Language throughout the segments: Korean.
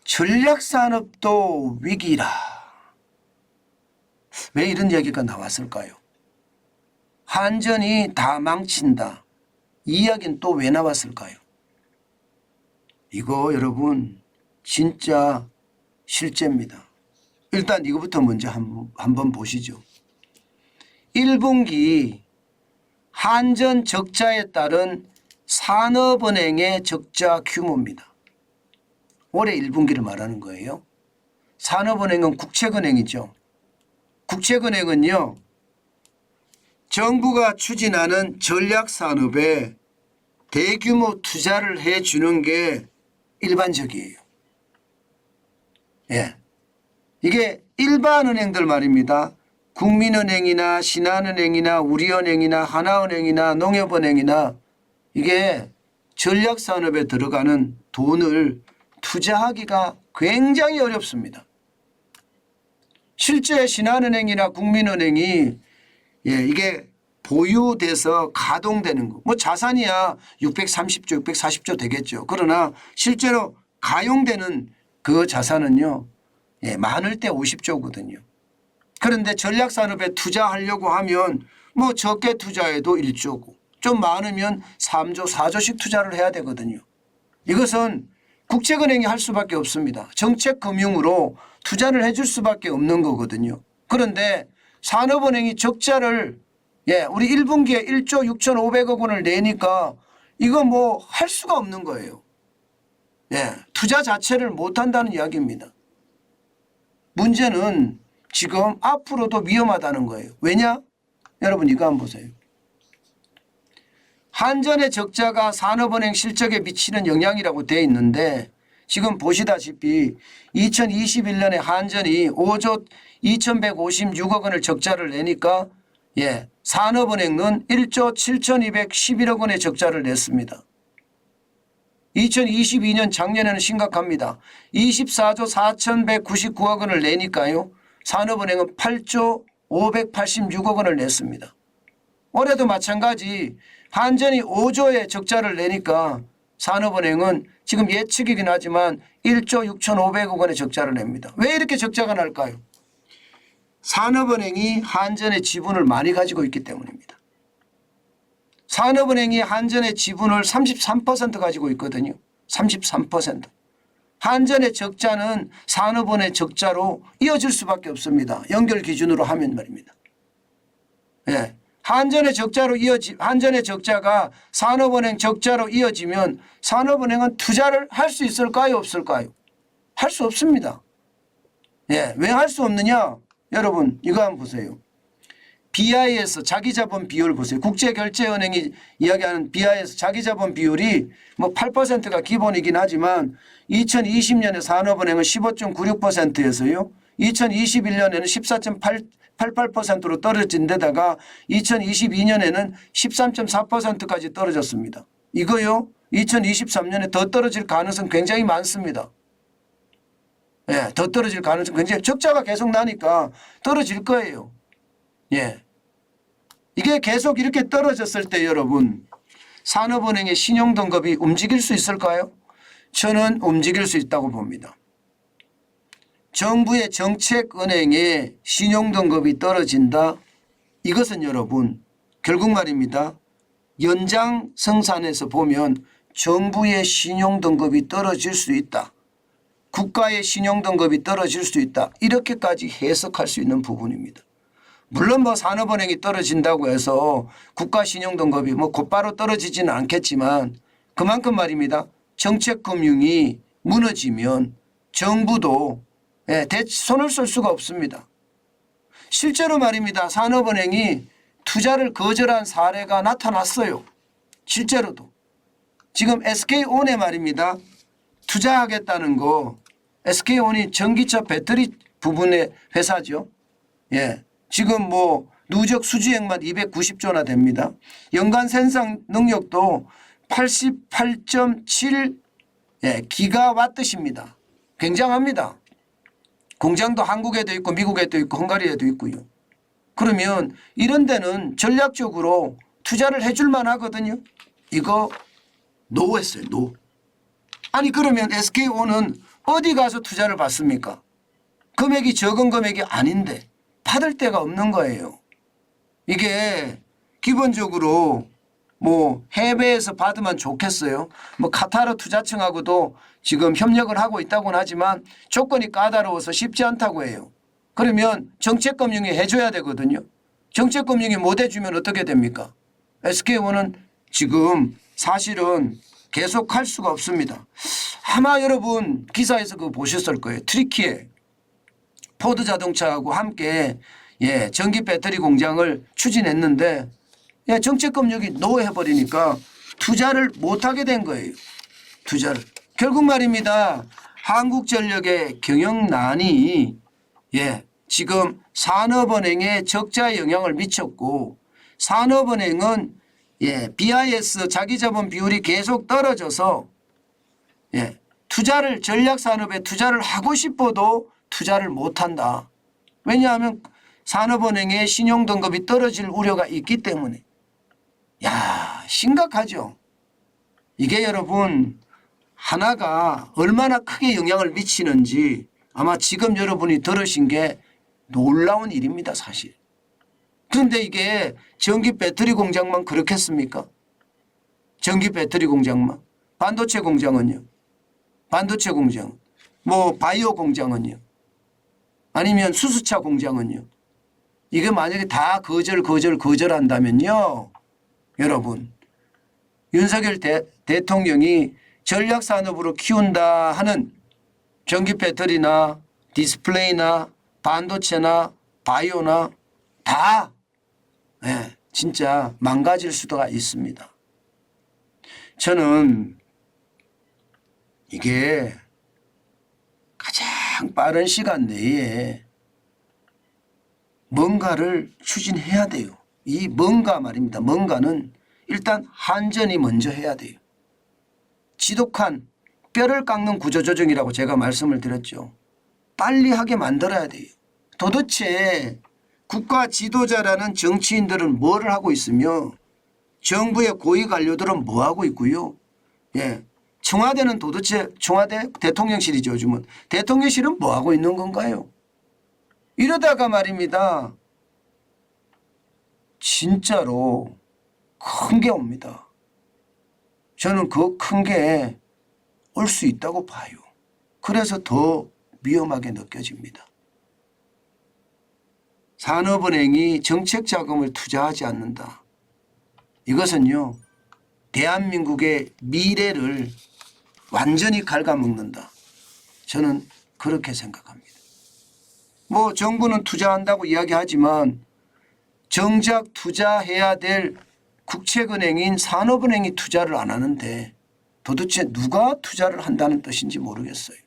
전략산업도 위기라. 왜 이런 얘기가 나왔을까요? 한전이 다 망친다. 이 이야기는 또 왜 나왔을까요? 이거 여러분 진짜 실제입니다. 일단 이거부터 먼저 한번 보시죠. 1분기 한전 적자에 따른 산업은행의 적자 규모입니다. 올해 1분기를 말하는 거예요. 산업은행은 국책은행이죠. 국책은행은요, 정부가 추진하는 전략산업에 대규모 투자를 해주는 게 일반적이에요. 예. 이게 일반 은행들 말입니다. 국민은행이나 신한은행이나 우리은행이나 하나은행이나 농협은행이나 이게 전략산업에 들어가는 돈을 투자하기가 굉장히 어렵습니다. 실제 신한은행이나 국민은행이 이게 보유돼서 가동되는 거, 뭐 자산이야 630조, 640조 되겠죠. 그러나 실제로 가용되는 그 자산은요, 많을 때 50조거든요. 그런데 전략산업에 투자하려고 하면 뭐 적게 투자해도 1조고 좀 많으면 3조, 4조씩 투자를 해야 되거든요. 이것은 국책은행이 할 수밖에 없습니다. 정책금융으로 투자를 해줄 수밖에 없는 거거든요. 그런데 산업은행이 적자를 우리 1분기에 1조 6,500억 원을 내니까 이거 뭐 할 수가 없는 거예요. 투자 자체를 못한다는 이야기입니다. 문제는 지금 앞으로도 위험하다는 거예요. 왜냐? 여러분 이거 한번 보세요. 한전의 적자가 산업은행 실적에 미치는 영향이라고 되어 있는데 지금 보시다시피 2021년에 한전이 5조 2,156억 원을 적자를 내니까 산업은행은 1조 7,211억 원의 적자를 냈습니다. 2022년 작년에는 심각합니다. 24조 4,199억 원을 내니까요. 산업은행은 8조 586억 원을 냈습니다. 올해도 마찬가지 한전이 5조의 적자를 내니까 산업은행은 지금 예측이긴 하지만 1조 6,500억 원의 적자를 냅니다. 왜 이렇게 적자가 날까요? 산업은행이 한전의 지분을 많이 가지고 있기 때문입니다. 산업은행이 한전의 지분을 33% 가지고 있거든요. 33%. 한전의 적자는 산업은행의 적자로 이어질 수밖에 없습니다. 연결 기준으로 하면 말입니다. 한전의 적자가 산업은행 적자로 이어지면 산업은행은 투자를 할 수 있을까요? 없을까요? 할 수 없습니다. 왜 할 수 없느냐? 여러분 이거 한번 보세요. BIS 자기자본 비율 보세요. 국제결제은행이 이야기하는 BIS 자기자본 비율이 뭐 8%가 기본이긴 하지만 2020년에 산업은행은 15.96%에서요. 2021년에는 14.88%로 떨어진 데다가 2022년에는 13.4%까지 떨어졌습니다. 이거요 2023년에 더 떨어질 가능성 굉장히 많습니다. 더 떨어질 가능성 굉장히 적자가 계속 나니까 떨어질 거예요. 이게 계속 이렇게 떨어졌을 때 여러분 산업은행의 신용등급이 움직일 수 있을까요? 저는 움직일 수 있다고 봅니다. 정부의 정책은행의 신용등급이 떨어진다. 이것은 여러분 결국 말입니다. 연장성산에서 보면 정부의 신용등급이 떨어질 수 있다. 국가의 신용등급이 떨어질 수 있다. 이렇게까지 해석할 수 있는 부분입니다. 물론 뭐 산업은행이 떨어진다고 해서 국가 신용등급이 뭐 곧바로 떨어지지는 않겠지만 그만큼 말입니다. 정책금융이 무너지면 정부도 손을 쓸 수가 없습니다. 실제로 말입니다. 산업은행이 투자를 거절한 사례가 나타났어요. 실제로도. 지금 SK온에 말입니다. 투자하겠다는 거 SK온이 전기차 배터리 부분의 회사죠. 지금 뭐 누적 수주액만 290조나 됩니다. 연간 생산 능력도 88.7 기가와트십니다. 굉장합니다. 공장도 한국에도 있고 미국에도 있고 헝가리에도 있고요. 그러면 이런 데는 전략적으로 투자를 해줄 만하거든요. 이거 노 했어요. 노. 아니 그러면 SK온은 어디 가서 투자를 받습니까? 금액이 적은 금액이 아닌데 받을 데가 없는 거예요. 이게 기본적으로 뭐 해외에서 받으면 좋겠어요. 뭐 카타르 투자청하고도 지금 협력을 하고 있다고는 하지만 조건이 까다로워서 쉽지 않다고 해요. 그러면 정책금융이 해줘야 되거든요. 정책금융이 못 해주면 어떻게 됩니까? SK온은 지금 사실은 계속 할 수가 없습니다. 아마 여러분 기사에서 그거 보셨을 거예요. 트리키에 포드 자동차하고 함께 전기 배터리 공장을 추진했는데 정책금융이 노해버리니까 투자를 못하게 된 거예요. 투자를. 결국 말입니다. 한국전력의 경영난이 지금 산업은행에 적자에 영향을 미쳤고 산업은행은 BIS 자기자본 비율이 계속 떨어져서 투자를 전략산업에 투자를 하고 싶어도 투자를 못한다. 왜냐하면 산업은행의 신용등급이 떨어질 우려가 있기 때문에. 야, 심각하죠. 이게 여러분 하나가 얼마나 크게 영향을 미치는지 아마 지금 여러분이 들으신 게 놀라운 일입니다, 사실. 그런데 이게 전기 배터리 공장만 그렇겠습니까? 전기 배터리 공장만. 반도체 공장은요? 반도체 공장. 뭐 바이오 공장은요? 아니면 수소차 공장은요? 이게 만약에 다 거절한다면요. 여러분 윤석열 대통령이 전략산업으로 키운다 하는 전기 배터리나 디스플레이나 반도체나 바이오나 다 진짜 망가질 수가 있습니다. 저는 이게 가장 빠른 시간 내에 뭔가를 추진해야 돼요. 이 뭔가 말입니다. 뭔가는 일단 한전이 먼저 해야 돼요. 지독한 뼈를 깎는 구조조정이라고 제가 말씀을 드렸죠. 빨리 하게 만들어야 돼요. 도대체 국가 지도자라는 정치인들은 뭐를 하고 있으며 정부의 고위 관료들은 뭐 하고 있고요. 청와대는 도대체 청와대 대통령실이죠. 요즘은. 대통령실은 뭐 하고 있는 건가요? 이러다가 말입니다. 진짜로 큰 게 옵니다. 저는 그 큰 게 올 수 있다고 봐요. 그래서 더 위험하게 느껴집니다. 산업은행이 정책자금을 투자하지 않는다. 이것은요. 대한민국의 미래를 완전히 갉아먹는다. 저는 그렇게 생각합니다. 뭐 정부는 투자한다고 이야기하지만 정작 투자해야 될 국책은행인 산업은행이 투자를 안 하는데 도대체 누가 투자를 한다는 뜻인지 모르겠어요.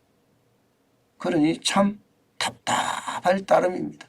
그러니 참 답답할 따름입니다.